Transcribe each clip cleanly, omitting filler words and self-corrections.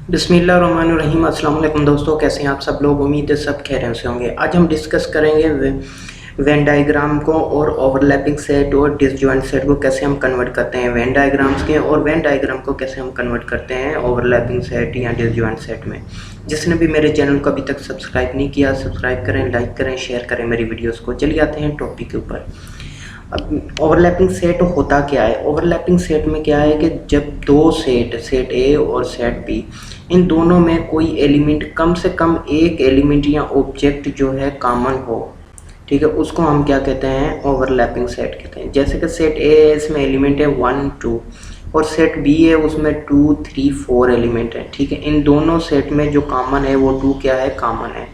बिस्मिल्लाहिर्रहमानिर्रहीम। अस्सलाम वालेकुम दोस्तों, कैसे हैं आप सब लोग। उम्मीद है सब खैरियत से होंगे। आज हम डिस्कस करेंगे वेन डायग्राम को और ओवरलैपिंग सेट और डिसजॉइंट सेट को कैसे हम कन्वर्ट करते हैं वेन डायग्राम्स के, और वेन डायग्राम को कैसे हम कन्वर्ट करते हैं ओवरलैपिंग सेट या डिसजॉइंट सेट में। जिसने भी मेरे चैनल को अभी तक सब्सक्राइब नहीं किया, सब्सक्राइब करें, लाइक करें, शेयर करें मेरी वीडियोज़ को। चलिए आते हैं टॉपिक के ऊपर। अब ओवरलैपिंग सेट होता क्या है। ओवरलैपिंग सेट में क्या है कि जब दो सेट ए और सेट बी, इन दोनों में कोई एलिमेंट, कम से कम एक एलिमेंट या ऑब्जेक्ट जो है कॉमन हो, ठीक है, उसको हम क्या कहते हैं, ओवरलैपिंग सेट कहते हैं। जैसे कि सेट ए है, इसमें एलिमेंट है 1 2, और सेट बी है, उसमें 2 3 4 एलिमेंट है, ठीक है। इन दोनों सेट में जो कॉमन है वो 2 क्या है, कॉमन है।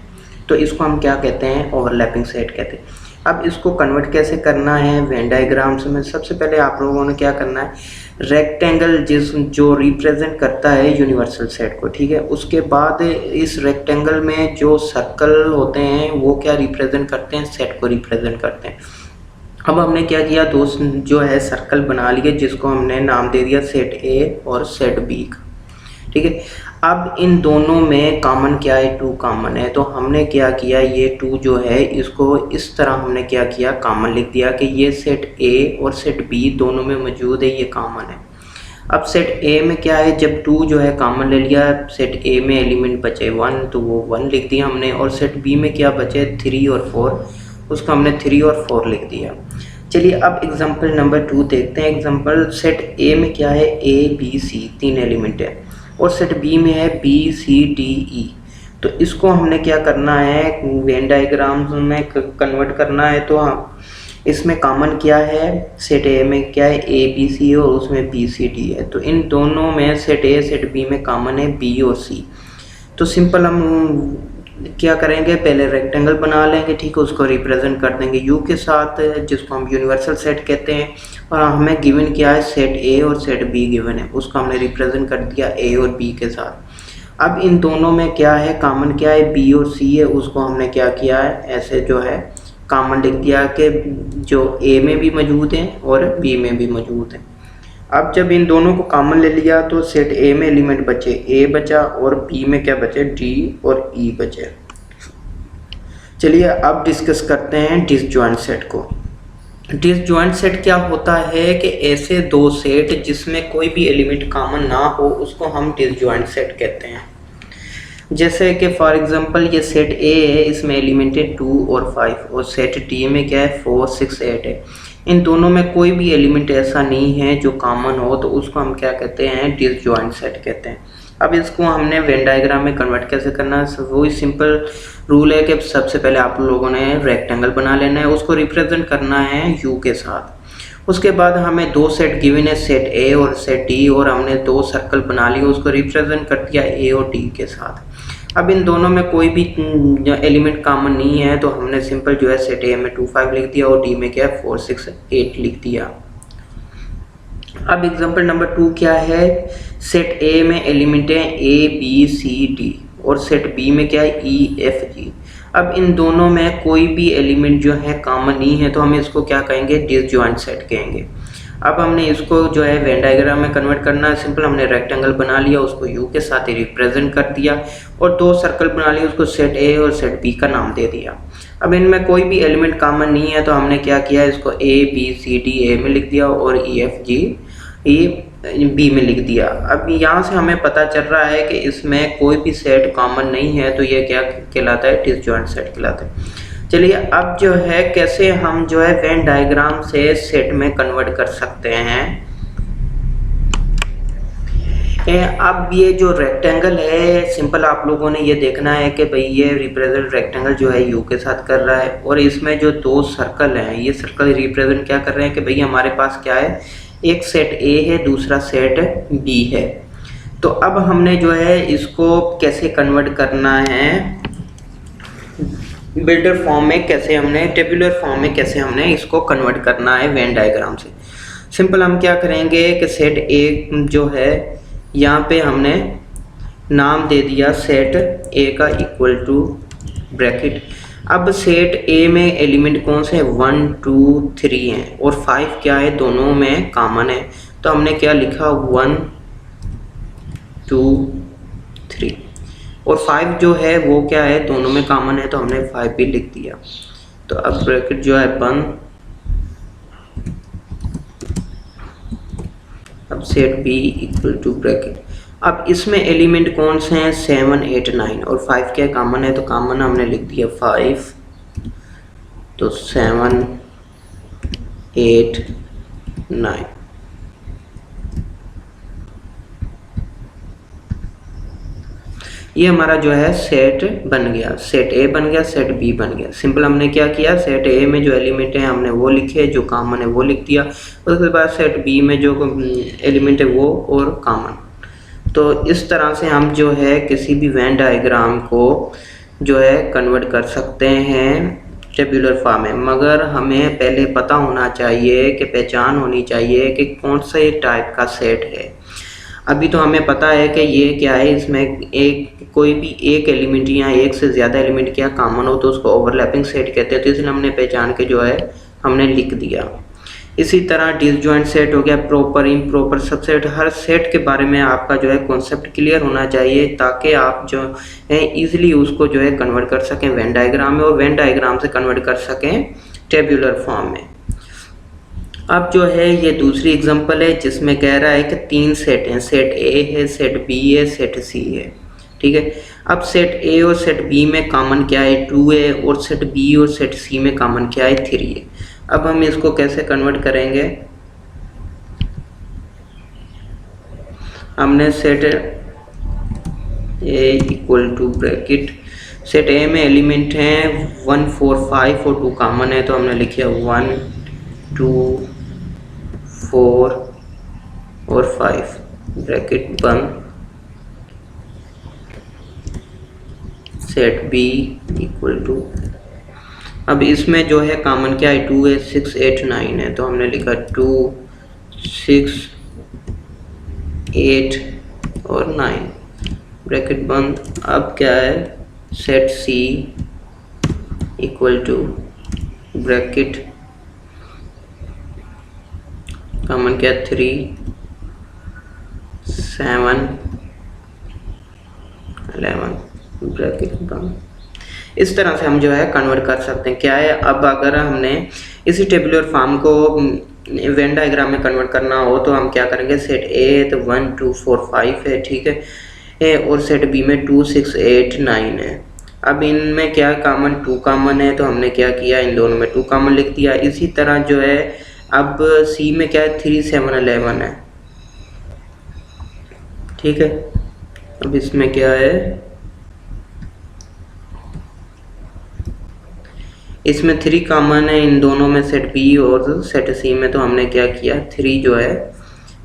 तो इसको हम क्या कहते हैं, ओवरलैपिंग सेट कहते हैं। अब इसको कन्वर्ट कैसे करना है वेन डायग्राम्स में। सबसे पहले आप लोगों ने क्या करना है, रेक्टेंगल जो रिप्रेजेंट करता है यूनिवर्सल सेट को, ठीक है। उसके बाद इस रेक्टेंगल में जो सर्कल होते हैं वो क्या रिप्रेजेंट करते हैं, सेट को रिप्रेजेंट करते हैं। अब हमने क्या किया, दो जो है सर्कल बना लिए जिसको हमने नाम दे दिया सेट ए और सेट बी का, ठीक है। अब इन दोनों में कॉमन क्या है, 2 कॉमन है। तो हमने क्या किया, ये 2 जो है इसको इस तरह हमने क्या किया, कॉमन लिख दिया कि ये सेट ए और सेट बी दोनों में मौजूद है, ये कॉमन है। अब सेट ए में क्या है, जब 2 जो है कॉमन ले लिया, सेट ए में एलिमेंट बचे 1 तो वो 1 लिख दिया हमने, और सेट बी में क्या बचे 3 और 4, उसको हमने 3 और 4 लिख दिया। चलिए अब एग्जांपल नंबर 2 देखते हैं। एग्जांपल सेट ए में क्या है, ए बी सी 3 एलिमेंट है, और सेट बी में है बी सी डी ई। तो इसको हमने क्या करना है, वेन डायग्राम में कन्वर्ट करना है। तो हम इसमें कॉमन क्या है, सेट ए में क्या है, ए बी सी और उसमें बी सी डी है। तो इन दोनों में सेट ए सेट बी में कॉमन है बी और सी। तो सिंपल हम क्या करेंगे, पहले रेक्टेंगल बना लेंगे, ठीक है, उसको रिप्रेजेंट कर देंगे यू के साथ, जिसको हम यूनिवर्सल सेट कहते हैं। और हमें गिवन क्या है, सेट ए और सेट बी गिवन है, उसको हमने रिप्रेजेंट कर दिया ए और बी के साथ। अब इन दोनों में क्या है, कॉमन क्या है, बी और सी है, उसको हमने क्या किया है, ऐसे जो है कॉमन लिख दिया कि जो ए में भी मौजूद है और बी में भी मौजूद है। अब जब इन दोनों को कॉमन ले लिया तो सेट ए में एलिमेंट बचे, ए बचा, और बी में क्या बचे, डी और ई बचे। चलिए अब डिस्कस करते हैं डिसजॉइंट सेट को। डिसजॉइंट सेट क्या होता है कि ऐसे दो सेट जिसमें कोई भी एलिमेंट कॉमन ना हो उसको हम डिसजॉइंट सेट कहते हैं। जैसे कि फॉर एग्जांपल ये सेट ए है, इसमें एलिमेंट है 2 और 5, और सेट डी में क्या है 4 6 8 है। इन दोनों में कोई भी एलिमेंट ऐसा नहीं है जो कॉमन हो, तो उसको हम क्या कहते हैं, डिसजॉइंट सेट कहते हैं। अब इसको हमने वेन डायग्राम में कन्वर्ट कैसे करना है, वही सिंपल रूल है कि सबसे पहले आप लोगों ने रेक्टेंगल बना लेना है, उसको रिप्रेजेंट करना है यू के साथ। उसके बाद हमें 2 सेट गिवन है, सेट ए और सेट डी, और हमने 2 सर्कल बना लिए, उसको रिप्रेजेंट कर दिया ए और डी के साथ। अब इन दोनों में कोई भी एलिमेंट कॉमन नहीं है, तो हमने सिंपल जो है सेट ए में 2 5 लिख दिया और डी में क्या है 4 6 8 लिख दिया। अब एग्जांपल नंबर 2 क्या है, सेट ए में एलिमेंट है ए बी सी डी, और सेट बी में क्या है ई एफ जी। अब इन दोनों में कोई भी एलिमेंट जो है कॉमन नहीं है, तो हम इसको क्या कहेंगे, डिसजॉइंट सेट कहेंगे। अब हमने इसको जो है वेन डायग्राम में कन्वर्ट करना है। सिंपल हमने रेक्टेंगल बना लिया, उसको यू के साथ ही रिप्रेजेंट कर दिया, और 2 सर्कल बना लिए, उसको सेट ए और सेट बी का नाम दे दिया। अब इनमें कोई भी एलिमेंट कॉमन नहीं है, तो हमने क्या किया, इसको A B C D A में लिख दिया और E F G E B में लिख दिया। अब यहाँ से हमें पता चल रहा है कि इसमें कोई भी सेट कॉमन नहीं है, तो ये क्या कहलाता है, डिसजॉइंट सेट कहलाता है। चलिए अब जो है कैसे हम जो है वेन डायग्राम से सेट में कन्वर्ट कर सकते हैं। अब ये जो रेक्टेंगल है, सिंपल आप लोगों ने ये देखना है कि भाई ये रिप्रेजेंट रेक्टेंगल जो है यू के साथ कर रहा है, और इसमें जो 2 सर्कल हैं, ये सर्कल रिप्रेजेंट क्या कर रहे हैं कि भाई हमारे पास क्या है, एक सेट ए है, दूसरा सेट बी है। तो अब हमने जो है इसको कैसे कन्वर्ट करना है, बिल्डर फॉर्म में कैसे, हमने टेबुलर फॉर्म में कैसे हमने इसको कन्वर्ट करना है वेन डायग्राम से। सिंपल हम क्या करेंगे कि सेट ए जो है, यहाँ पे हमने नाम दे दिया सेट ए का इक्वल टू ब्रैकेट। अब सेट ए में एलिमेंट कौन से हैं, 1 2 3 हैं, और 5 क्या है, दोनों में कॉमन है। तो हमने क्या लिखा, 1 2 और 5 जो है वो क्या है, दोनों में कॉमन है, तो हमने 5 भी लिख दिया। तो अब ब्रैकेट जो है बंद। अब set B equal to bracket. अब इसमें एलिमेंट कौन से हैं, 7 8 9 और 5 क्या कॉमन है, तो कॉमन हमने लिख दिया 5। तो 7 8 9। ये हमारा जो है सेट बन गया, सेट ए बन गया, सेट बी बन गया। सिंपल हमने क्या किया, सेट ए में जो एलिमेंट है हमने वो लिखे, जो कॉमन है वो लिख दिया। उसके बाद सेट बी में जो एलिमेंट है वो और कॉमन। तो इस तरह से हम जो है किसी भी वेन डायग्राम को जो है कन्वर्ट कर सकते हैं टेबुलर फॉर्म में, मगर हमें पहले पता होना चाहिए कि पहचान होनी चाहिए कि कौन से टाइप का सेट है। अभी तो हमें पता है कि ये क्या है, इसमें एक कोई भी एक एलिमेंट या एक से ज़्यादा एलिमेंट क्या कॉमन हो तो उसको ओवरलैपिंग सेट कहते हैं, तो इसलिए हमने पहचान के जो है हमने लिख दिया। इसी तरह डिसजॉइंट सेट हो गया, प्रॉपर इम्प्रॉपर सबसेट। हर सेट के बारे में आपका जो है कॉन्सेप्ट क्लियर होना चाहिए, ताकि आप जो है ईजिली उसको जो है कन्वर्ट कर सकें वेन डायग्राम में, और वेन डायग्राम से कन्वर्ट कर सकें टेबुलर फॉर्म में। अब जो है ये दूसरी एग्जांपल है जिसमें कह रहा है कि 3 सेट हैं, सेट ए है, सेट बी है, सेट सी है। ठीक है, अब सेट ए और सेट बी में कॉमन क्या है, 2 है, और सेट बी और सेट सी में कॉमन क्या है, 3 है। अब हम इसको कैसे कन्वर्ट करेंगे, हमने set A equal to bracket, set ए में एलिमेंट हैं 1 4 5 और 2 कॉमन है, तो हमने लिखा 1 2 4 और 5 ब्रैकेट बंद। सेट बी इक्वल टू, अब इसमें जो है कॉमन क्या है, 2 है, 6 8 9 है, तो हमने लिखा 2 6 8 और 9 ब्रैकेट बंद। अब क्या है, set C equal to bracket common क्या, 3 7 11 ब्रैकेट बंद। इस तरह से हम जो है कन्वर्ट कर सकते हैं। क्या है, अब अगर हमने इसी टेबुलर फॉर्म को वेन डायग्राम में कन्वर्ट करना हो तो हम क्या करेंगे, सेट ए है तो 1 2 4 5 है, ठीक है, और सेट बी में 2 6 8 9 है। अब इनमें क्या कॉमन, 2 कॉमन है, तो हमने क्या किया, इन दोनों में 2 कॉमन लिख दिया। इसी तरह जो है अब सी में क्या है, 3 7 11 है, ठीक है। अब इसमें क्या है, इसमें 3 कॉमन है इन दोनों में, सेट बी और सेट सी में, तो हमने क्या किया, 3 जो है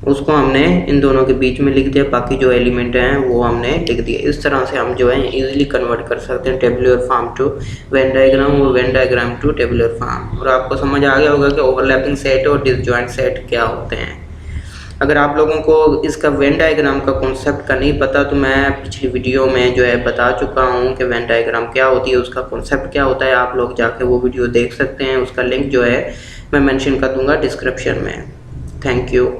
उसको हमने इन दोनों के बीच में लिख दिया, बाकी जो एलिमेंट हैं वो हमने लिख दिया। इस तरह से हम जो है इजीली कन्वर्ट कर सकते हैं tabular form to Venn diagram और Venn diagram to tabular form. और आपको समझ आ गया होगा कि ओवरलैपिंग सेट और डिसजॉइंट सेट क्या होते हैं। अगर आप लोगों को इसका वेन डायग्राम का कॉन्सेप्ट का नहीं पता तो मैं पिछली वीडियो में जो है बता चुका हूँ कि वेन डायग्राम क्या होती है, उसका कॉन्सेप्ट क्या होता है। आप लोग जाके वो वीडियो देख सकते हैं, उसका लिंक जो है मैं मेंशन कर दूंगा डिस्क्रिप्शन में। Thank you.